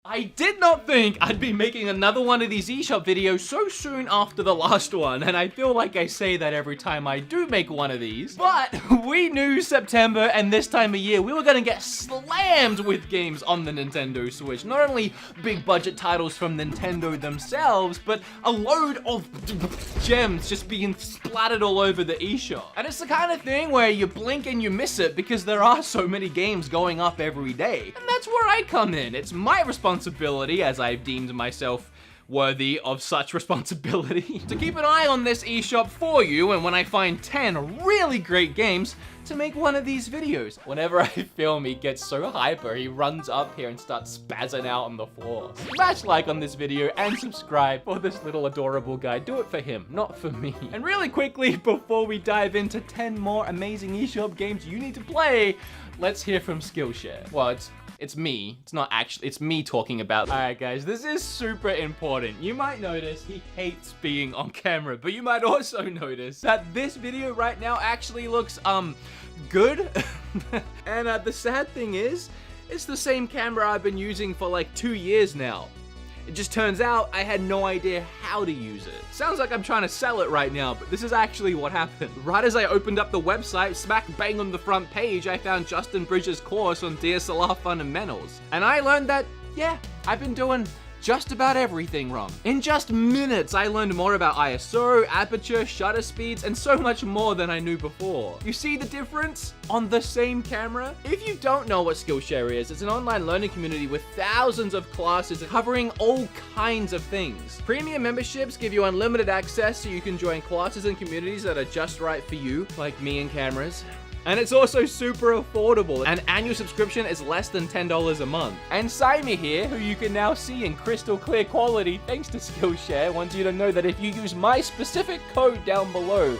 I did not think I'd be making another one of these eShop videos so soon after the last one, and I feel like I say that every time I do make one of these. But we knew September and this time of year we were gonna get slammed with games on the Nintendo Switch. Not only big budget titles from Nintendo themselves, but a load of gems just being splattered all over the eShop. And it's the kind of thing where you blink and you miss it because there are so many games going up every day. And that's where I come in. It's my responsibility, as I've deemed myself worthy of such responsibility, to keep an eye on this eShop for you, and when I find 10 really great games, to make one of these videos. Whenever I film, he gets so hyper, he runs up here and starts spazzing out on the floor. Smash like on this video and subscribe for this little adorable guy. Do it for him, not for me. And really quickly, before we dive into 10 more amazing eShop games you need to play, let's hear from Skillshare. Well, it's me. It's not actually, it's me talking about. All right, guys, this is super important. You might notice he hates being on camera, but you might also notice that this video right now actually looks, good. And the sad thing is, it's the same camera I've been using for like 2 years now. It just turns out I had no idea how to use it. Sounds like I'm trying to sell it right now, but this is actually what happened. Right as I opened up the website, smack bang on the front page, I found Justin Bridges' course on DSLR fundamentals. And I learned that, yeah, I've been doing just about everything wrong. In just minutes, I learned more about ISO, aperture, shutter speeds, and so much more than I knew before. You see the difference on the same camera? If you don't know what Skillshare is, it's an online learning community with thousands of classes covering all kinds of things. Premium memberships give you unlimited access so you can join classes and communities that are just right for you, like me and cameras. And it's also super affordable. An annual subscription is less than $10 a month. And Simon here, who you can now see in crystal clear quality thanks to Skillshare, wants you to know that if you use my specific code down below,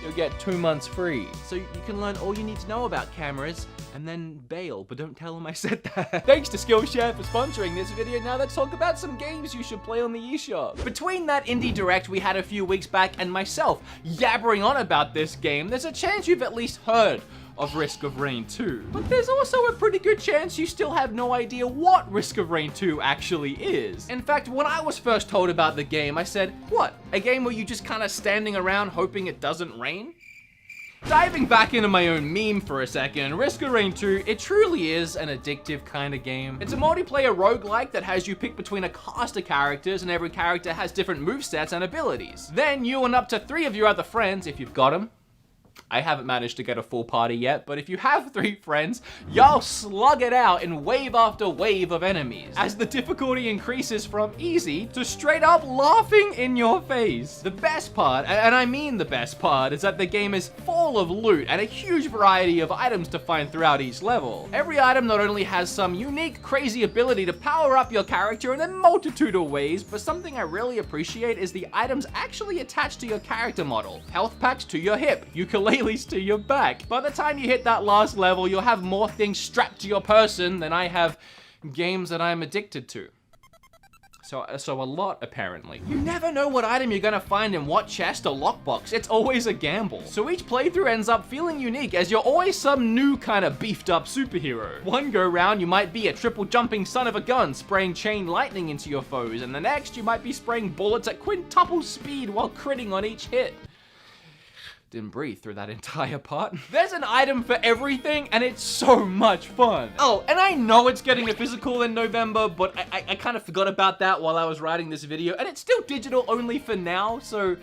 you'll get 2 months free. So you can learn all you need to know about cameras and then bail, but don't tell them I said that. Thanks to Skillshare for sponsoring this video. Now let's talk about some games you should play on the eShop. Between that indie direct we had a few weeks back and myself yabbering on about this game, there's a chance you've at least heard of Risk of Rain 2. But there's also a pretty good chance you still have no idea what Risk of Rain 2 actually is. In fact, when I was first told about the game, I said, what? A game where you just kind of standing around hoping it doesn't rain? Diving back into my own meme for a second, Risk of Rain 2, it truly is an addictive kind of game. It's a multiplayer roguelike that has you pick between a cast of characters, and every character has different movesets and abilities. Then you and up to 3 of your other friends, if you've got them. I haven't managed to get a full party yet, but if you have 3 friends, y'all slug it out in wave after wave of enemies, as the difficulty increases from easy to straight up laughing in your face. The best part, and I mean the best part, is that the game is full of loot and a huge variety of items to find throughout each level. Every item not only has some unique, crazy ability to power up your character in a multitude of ways, but something I really appreciate is the items actually attached to your character model. Health packs to your hip, ukuleles to your back. By the time you hit that last level, you'll have more things strapped to your person than I have games that I'm addicted to. So a lot, apparently. You never know what item you're gonna find in what chest or lockbox. It's always a gamble. So each playthrough ends up feeling unique, as you're always some new kind of beefed up superhero. One go round, you might be a triple jumping son of a gun, spraying chain lightning into your foes, and the next, you might be spraying bullets at quintuple speed while critting on each hit. Didn't breathe through that entire part. There's an item for everything, and it's so much fun. Oh, and I know it's getting a physical in November, but I kind of forgot about that while I was writing this video, and it's still digital only for now, so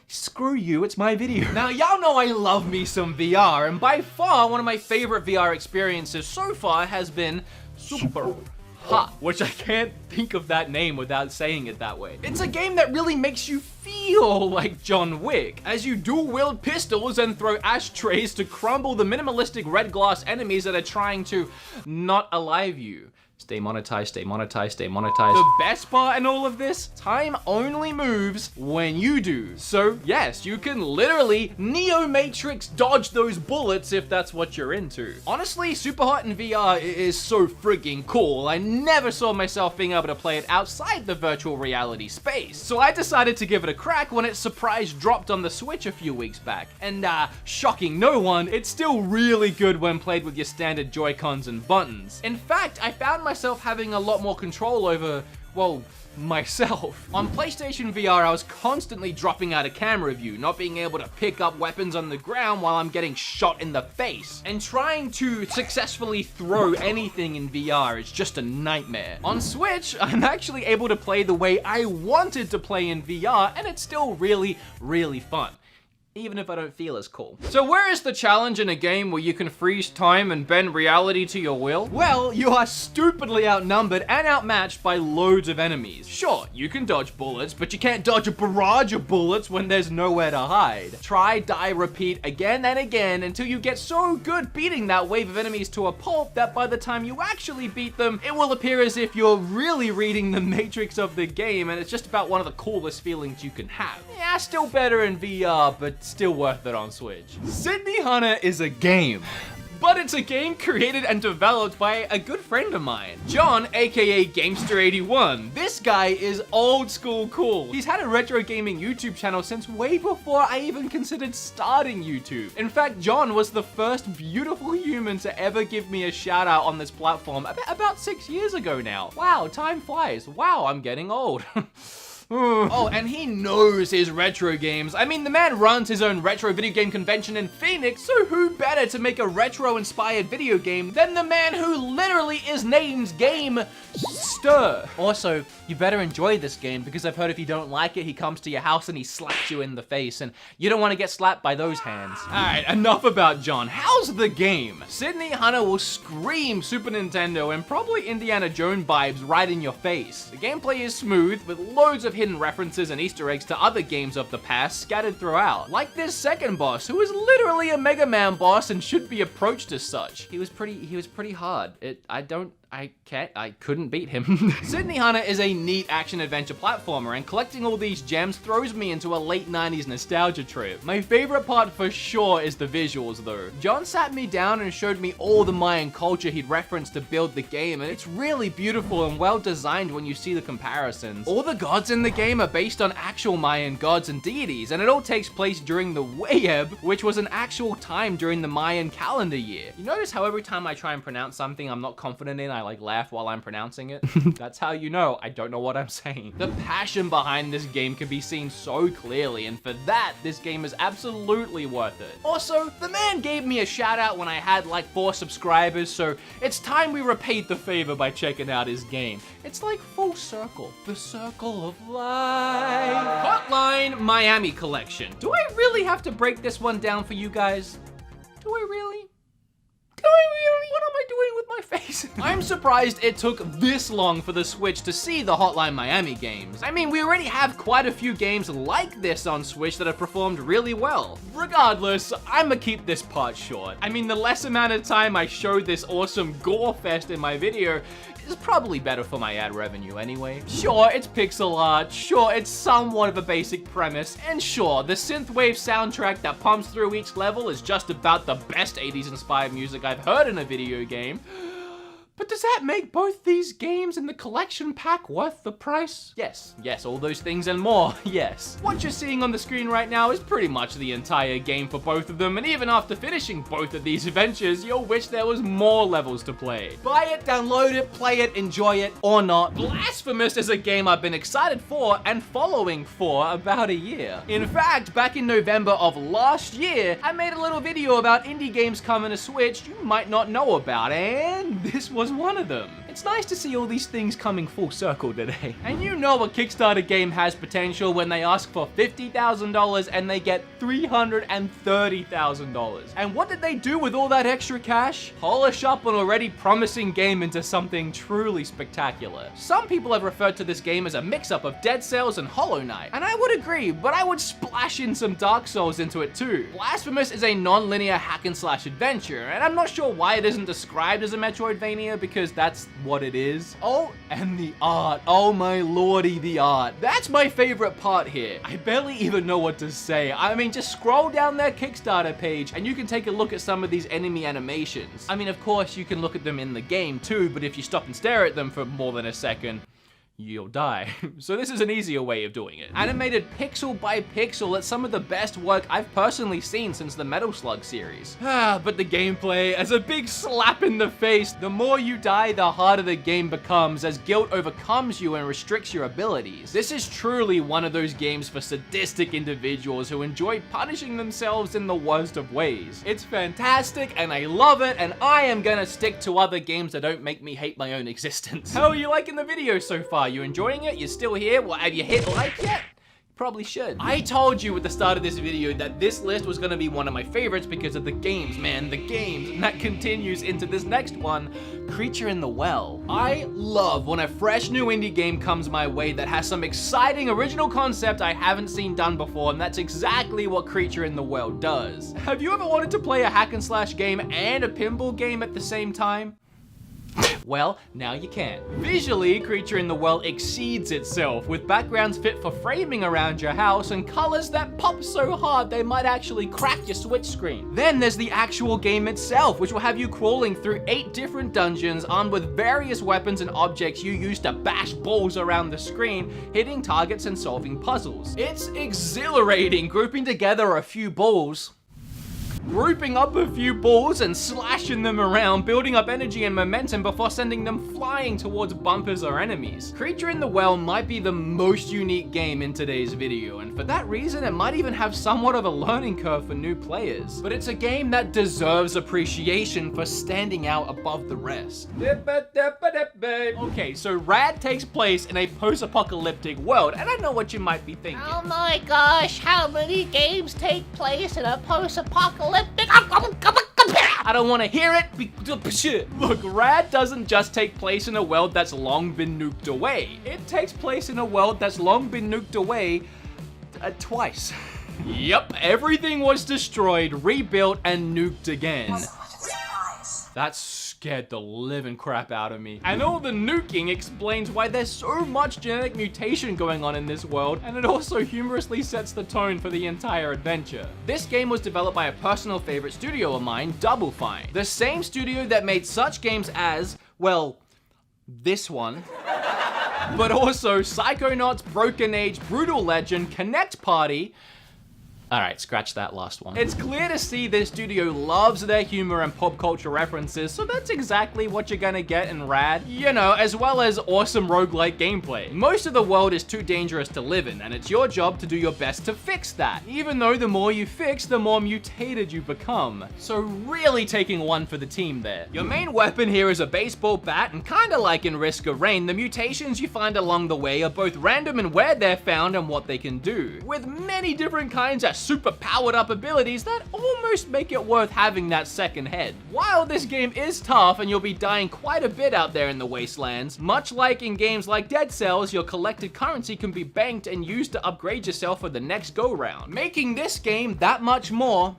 screw you, it's my video. Now, y'all know I love me some VR, and by far, one of my favorite VR experiences so far has been Superhot, which I can't think of that name without saying it that way. It's a game that really makes you feel like John Wick, as you dual-wield pistols and throw ashtrays to crumble the minimalistic red glass enemies that are trying to not alive you. Stay monetized, stay monetized, stay monetized. The best part in all of this, time only moves when you do. So yes, you can literally Neo Matrix dodge those bullets if that's what you're into. Honestly, Superhot in VR is so frigging cool. I never saw myself being able to play it outside the virtual reality space. So I decided to give it a crack when it surprise dropped on the Switch a few weeks back. And shocking no one, it's still really good when played with your standard Joy-Cons and buttons. In fact, I found myself having a lot more control over, well, myself. On PlayStation VR, I was constantly dropping out of camera view, not being able to pick up weapons on the ground while I'm getting shot in the face. And trying to successfully throw anything in VR is just a nightmare. On Switch, I'm actually able to play the way I wanted to play in VR, and it's still really, really fun. Even if I don't feel as cool. So where is the challenge in a game where you can freeze time and bend reality to your will? Well, you are stupidly outnumbered and outmatched by loads of enemies. Sure, you can dodge bullets, but you can't dodge a barrage of bullets when there's nowhere to hide. Try, die, repeat again and again until you get so good beating that wave of enemies to a pulp that by the time you actually beat them, it will appear as if you're really reading the matrix of the game, and it's just about one of the coolest feelings you can have. Yeah, still better in VR, but still worth it on Switch. Sydney Hana is a game. But it's a game created and developed by a good friend of mine, John, aka Gamester81. This guy is old school cool. He's had a retro gaming YouTube channel since way before I even considered starting YouTube. In fact, John was the first beautiful human to ever give me a shout out on this platform about 6 years ago now. Wow, time flies. Wow, I'm getting old. Oh, and he knows his retro games. I mean, the man runs his own retro video game convention in Phoenix, so who better to make a retro-inspired video game than the man who literally is named Game Stir. Also, you better enjoy this game because I've heard if you don't like it, he comes to your house and he slaps you in the face, and you don't want to get slapped by those hands. Alright, enough about John. How's the game? Sydney Hana will scream Super Nintendo and probably Indiana Jones vibes right in your face. The gameplay is smooth, with loads of hidden references and Easter eggs to other games of the past scattered throughout. Like this second boss, who is literally a Mega Man boss and should be approached as such. He was pretty hard. I couldn't beat him. Sydney Hana is a neat action-adventure platformer, and collecting all these gems throws me into a late 90s nostalgia trip. My favorite part for sure is the visuals though. John sat me down and showed me all the Mayan culture he'd referenced to build the game, and it's really beautiful and well designed when you see the comparisons. All the gods in the game are based on actual Mayan gods and deities, and it all takes place during the Wayeb, which was an actual time during the Mayan calendar year. You notice how every time I try and pronounce something I'm not confident in, I laugh while I'm pronouncing it? That's how you know I don't know what I'm saying. The passion behind this game can be seen so clearly, and for that, this game is absolutely worth it. Also, the man gave me a shout out when I had like 4 subscribers, so it's time we repaid the favor by checking out his game. It's like full circle. The circle of life. Hotline Miami Collection. Do I really have to break this one down for you guys? Do I really? What am I doing with my face? I'm surprised it took this long for the Switch to see the Hotline Miami games. I mean, we already have quite a few games like this on Switch that have performed really well. Regardless, I'ma keep this part short. I mean, the less amount of time I show this awesome gore fest in my video is probably better for my ad revenue anyway. Sure, it's pixel art, sure, it's somewhat of a basic premise, and sure, the synthwave soundtrack that pumps through each level is just about the best 80s inspired music I've heard in a video game. But does that make both these games in the collection pack worth the price? Yes, all those things and more, yes. What you're seeing on the screen right now is pretty much the entire game for both of them, and even after finishing both of these adventures, you'll wish there was more levels to play. Buy it, download it, play it, enjoy it, or not. Blasphemous is a game I've been excited for and following for about a year. In fact, back in November of last year, I made a little video about indie games coming to Switch you might not know about, and this was one of them. It's nice to see all these things coming full circle today. And you know a Kickstarter game has potential when they ask for $50,000 and they get $330,000. And what did they do with all that extra cash? Polish up an already promising game into something truly spectacular. Some people have referred to this game as a mix-up of Dead Cells and Hollow Knight, and I would agree, but I would splash in some Dark Souls into it too. Blasphemous is a non-linear hack and slash adventure, and I'm not sure why it isn't described as a Metroidvania because that's what it is. Oh, and the art. Oh my lordy, the art. That's my favorite part here. I barely even know what to say. I mean, just scroll down their Kickstarter page and you can take a look at some of these enemy animations. I mean, of course, you can look at them in the game too, but if you stop and stare at them for more than a second, you'll die. So this is an easier way of doing it. Animated pixel by pixel, it's some of the best work I've personally seen since the Metal Slug series. But the gameplay, as a big slap in the face, the more you die, the harder the game becomes as guilt overcomes you and restricts your abilities. This is truly one of those games for sadistic individuals who enjoy punishing themselves in the worst of ways. It's fantastic and I love it, and I am gonna stick to other games that don't make me hate my own existence. How are you liking the video so far? You enjoying it? You're still here? Well, have you hit like yet? Probably should. I told you at the start of this video that this list was gonna be one of my favorites because of the games, man, the games. And that continues into this next one, Creature in the Well. I love when a fresh new indie game comes my way that has some exciting original concept I haven't seen done before, and that's exactly what Creature in the Well does. Have you ever wanted to play a hack and slash game and a pinball game at the same time? Well, now you can. Visually, Creature in the Well exceeds itself, with backgrounds fit for framing around your house and colors that pop so hard they might actually crack your Switch screen. Then there's the actual game itself, which will have you crawling through 8 different dungeons armed with various weapons and objects you use to bash balls around the screen, hitting targets and solving puzzles. It's exhilarating grouping together a few balls, grouping up a few balls and slashing them around, building up energy and momentum before sending them flying towards bumpers or enemies. Creature in the Well might be the most unique game in today's video, and for that reason it might even have somewhat of a learning curve for new players. But it's a game that deserves appreciation for standing out above the rest. Okay, so Rad takes place in a post-apocalyptic world, and I know what you might be thinking. Oh my gosh, how many games take place in a post-apocalyptic? I don't want to hear it. Look, Rad doesn't just take place in a world that's long been nuked away. It takes place in a world that's long been nuked away twice. Yep, everything was destroyed, rebuilt, and nuked again. That scared the living crap out of me. And all the nuking explains why there's so much genetic mutation going on in this world, and it also humorously sets the tone for the entire adventure. This game was developed by a personal favorite studio of mine, Double Fine. The same studio that made such games as, well, this one. But also Psychonauts, Broken Age, Brutal Legend, Connect Party. Alright, scratch that last one. It's clear to see this studio loves their humor and pop culture references, so that's exactly what you're gonna get in Rad. You know, as well as awesome roguelike gameplay. Most of the world is too dangerous to live in, and it's your job to do your best to fix that. Even though the more you fix, the more mutated you become. So really taking one for the team there. Your main weapon here is a baseball bat, and kinda like in Risk of Rain, the mutations you find along the way are both random in where they're found and what they can do, with many different kinds of super powered up abilities that almost make it worth having that second head. While this game is tough and you'll be dying quite a bit out there in the wastelands, much like in games like Dead Cells, your collected currency can be banked and used to upgrade yourself for the next go round, making this game that much more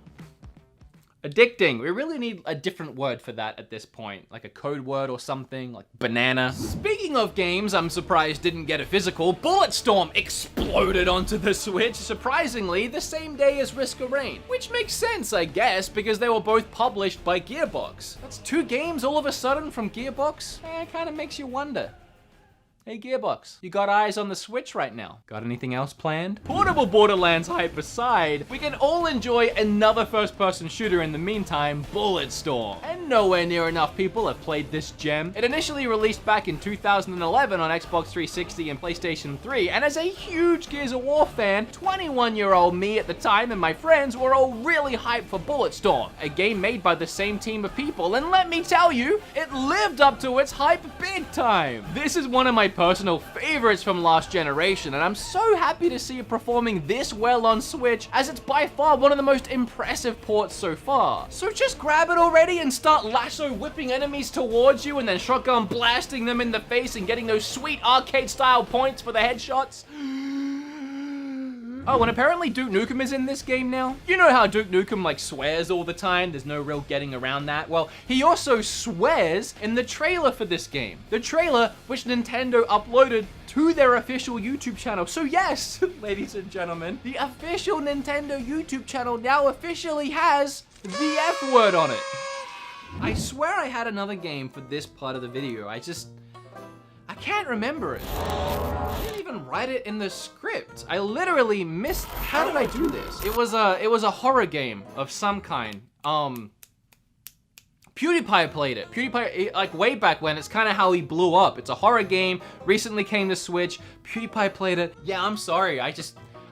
addicting. We really need a different word for that at this point, like a code word or something, like banana. Speaking of games I'm surprised didn't get a physical, Bulletstorm exploded onto the Switch, surprisingly the same day as Risk of Rain. Which makes sense, I guess, because they were both published by Gearbox. That's 2 games all of a sudden from Gearbox? It kind of makes you wonder. Hey Gearbox, you got eyes on the Switch right now. Got anything else planned? Portable Borderlands hype aside, we can all enjoy another first-person shooter in the meantime, Bulletstorm. And nowhere near enough people have played this gem. It initially released back in 2011 on Xbox 360 and PlayStation 3, and as a huge Gears of War fan, 21-year-old me at the time and my friends were all really hyped for Bulletstorm, a game made by the same team of people, and let me tell you, it lived up to its hype big time. This is one of my personal favorites from last generation, and I'm so happy to see it performing this well on Switch, as it's by far one of the most impressive ports so far. So just grab it already and start lasso whipping enemies towards you and then shotgun blasting them in the face and getting those sweet arcade style points for the headshots. Oh, and apparently Duke Nukem is in this game now. You know how Duke Nukem like swears all the time? There's no real getting around that. Well, he also swears in the trailer for this game. The trailer which Nintendo uploaded to their official YouTube channel. So yes, ladies and gentlemen, the official Nintendo YouTube channel now officially has the F word on it. I swear I had another game for this part of the video. I can't remember it. even write it in the script. I literally missed. How did I do this? It was a horror game of some kind. PewDiePie played it. PewDiePie, like way back when, it's kind of how he blew up. It's a horror game, recently came to Switch. PewDiePie played it. Yeah, I'm sorry, I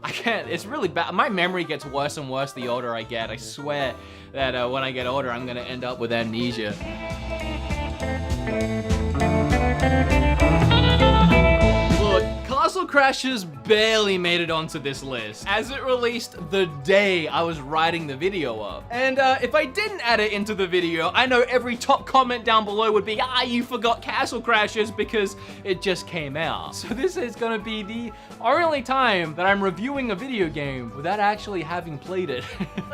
can't, it's really bad. My memory gets worse and worse the older I get. I swear that when I get older, I'm gonna end up with amnesia. Look, Castle Crashers barely made it onto this list, as it released the day I was writing the video up. And if I didn't add it into the video, I know every top comment down below would be, you forgot Castle Crashers because it just came out. So this is gonna be the only time that I'm reviewing a video game without actually having played it.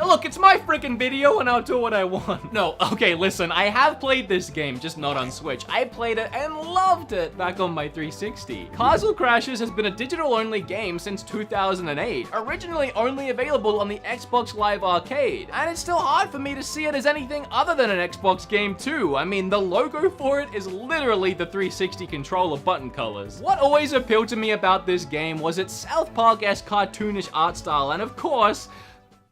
Look, it's my freaking video and I'll do what I want. No, okay, listen, I have played this game, just not on Switch. I played it and loved it back on my 360. Castle Crashers has been a digital-only game since 2008, originally only available on the Xbox Live Arcade, and it's still hard for me to see it as anything other than an Xbox game too. I mean, the logo for it is literally the 360 controller button colors. What always appealed to me about this game was its South Park-esque cartoonish art style, and of course,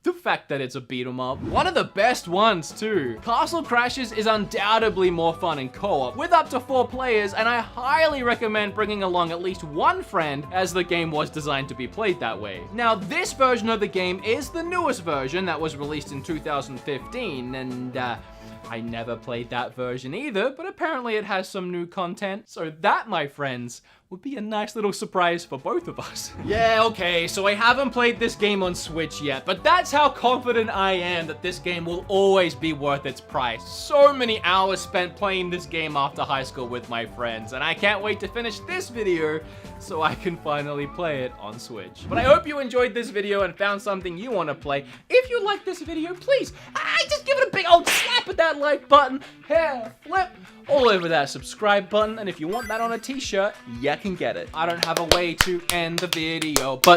the fact that it's a beat 'em up. One of the best ones too. Castle Crashers is undoubtedly more fun in co-op, with up to 4 players, and I highly recommend bringing along at least one friend, as the game was designed to be played that way. Now, this version of the game is the newest version that was released in 2015, and I never played that version either, but apparently it has some new content, so that, my friends, would be a nice little surprise for both of us. Yeah, okay, so I haven't played this game on Switch yet, but that's how confident I am that this game will always be worth its price. So many hours spent playing this game after high school with my friends, and I can't wait to finish this video so I can finally play it on Switch. But I hope you enjoyed this video and found something you want to play. If you like this video, please, just give it a big old slap at that like button, hair flip, all over that subscribe button, and if you want that on a t-shirt, you can get it. I don't have a way to end the video, but